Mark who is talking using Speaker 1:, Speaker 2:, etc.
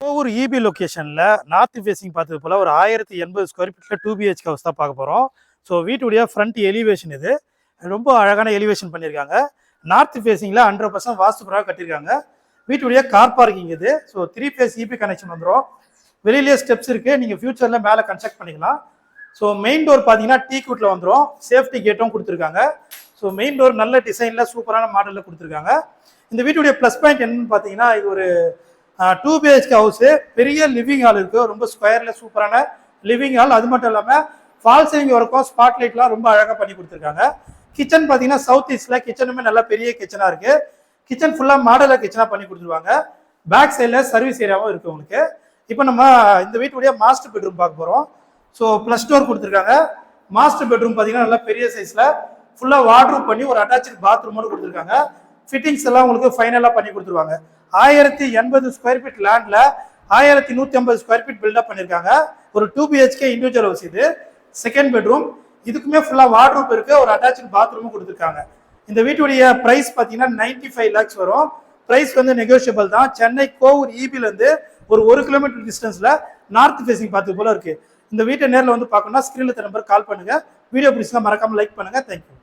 Speaker 1: ஒரு இபி லொக்கேஷனில் north facing பார்த்தது போல் ஒரு 1080 ஸ்கொயர் ஃபீட்டில் 2BHK ஹவுஸ் தான் பார்க்க போகிறோம். ஸோ வீட்டுடைய ஃப்ரண்ட் எலிவேஷன் இது ரொம்ப அழகான எலிவேஷன் பண்ணியிருக்காங்க. நார்த் ஃபேஸிங்கில் 100% வாஸ்து பிரகாரம் கட்டியிருக்காங்க. வீட்டுடைய கார் பார்க்கிங் இது. ஸோ 3 ஃபேஸ் இபி கனெக்ஷன் வந்துடும். வெளியிலேயே ஸ்டெப்ஸ் இருக்குது, நீங்கள் ஃபியூச்சரில் மேலே கன்ஸ்ட்ரக்ட் பண்ணிக்கலாம். ஸோ மெயின் டோர் பார்த்தீங்கன்னா டீ குட்டில் வந்துடும். சேஃப்டி கேட்டும் கொடுத்துருக்காங்க. ஸோ மெயின் டோர் நல்ல டிசைனில் சூப்பரான மாடலில் கொடுத்துருக்காங்க. இந்த வீட்டுடைய ப்ளஸ் பாயிண்ட் என்னன்னு பார்த்தீங்கன்னா, இது ஒரு 2BHK ஹவுஸு, பெரிய லிவிங் ஹால் இருக்குது, ரொம்ப ஸ்கொயரில் சூப்பரான லிவிங் ஹால். அது மட்டும் இல்லாமல் ஃபால் சீலிங் ஒர்க்கும் ஸ்பாட் லைட்லாம் ரொம்ப அழகாக பண்ணி கொடுத்துருக்காங்க. கிச்சன் பார்த்தீங்கன்னா சவுத் ஈஸ்டில் கிச்சனுமே நல்லா பெரிய கிச்சனாக இருக்குது. கிச்சன் ஃபுல்லாக மாடலாக கிச்சனாக பண்ணி கொடுத்துருவாங்க. பேக் சைடில் சர்வீஸ் ஏரியாவும் இருக்குது உங்களுக்கு. இப்போ நம்ம இந்த வீட்டுடைய மாஸ்டர் பெட்ரூம் பார்க்க போகிறோம். ஸோ ப்ளஸ் டோர் கொடுத்துருக்காங்க. மாஸ்டர் பெட்ரூம் பார்த்தீங்கன்னா நல்லா பெரிய சைஸில் ஃபுல்லாக வார்ட்ரூப் பண்ணி ஒரு அட்டாச்சு பாத்ரூமோடு கொடுத்துருக்காங்க. ஃபிட்டிங்ஸ் எல்லாம் உங்களுக்கு ஃபைனலாக பண்ணி கொடுத்துருவாங்க. 1080 ஸ்கொயர் ஃபீட் லேண்டில் 1150 ஸ்கொயர் ஃபீட் பில்டப் பண்ணியிருக்காங்க. ஒரு 2BHK இண்டிவிஜுவல் ஹவுஸ் இது. செகண்ட் பெட்ரூம், இதுக்குமே ஃபுல்லாக வார்ட்ரூப் இருக்குது, ஒரு அட்டாச்சு பாத்ரூமும் கொடுத்துருக்காங்க. இந்த வீட்டுடைய ப்ரைஸ் பார்த்தீங்கன்னா 95 lakhs வரும். ப்ரைஸ் வந்து நெகோஷியபிள் தான். சென்னை கோவூர் இபிலேருந்து ஒரு 1 கிலோமீட்டர் டிஸ்டன்ஸில் நார்த் ஃபேஸிங் பார்த்து போல இருக்குது. இந்த வீட்டை நேரில் வந்து பார்க்கணும்னா ஸ்க்ரீனில் நம்பர் கால் பண்ணுங்கள். வீடியோ பிடிச்சா மறக்காமல் லைக் பண்ணுங்கள். தேங்க்யூ.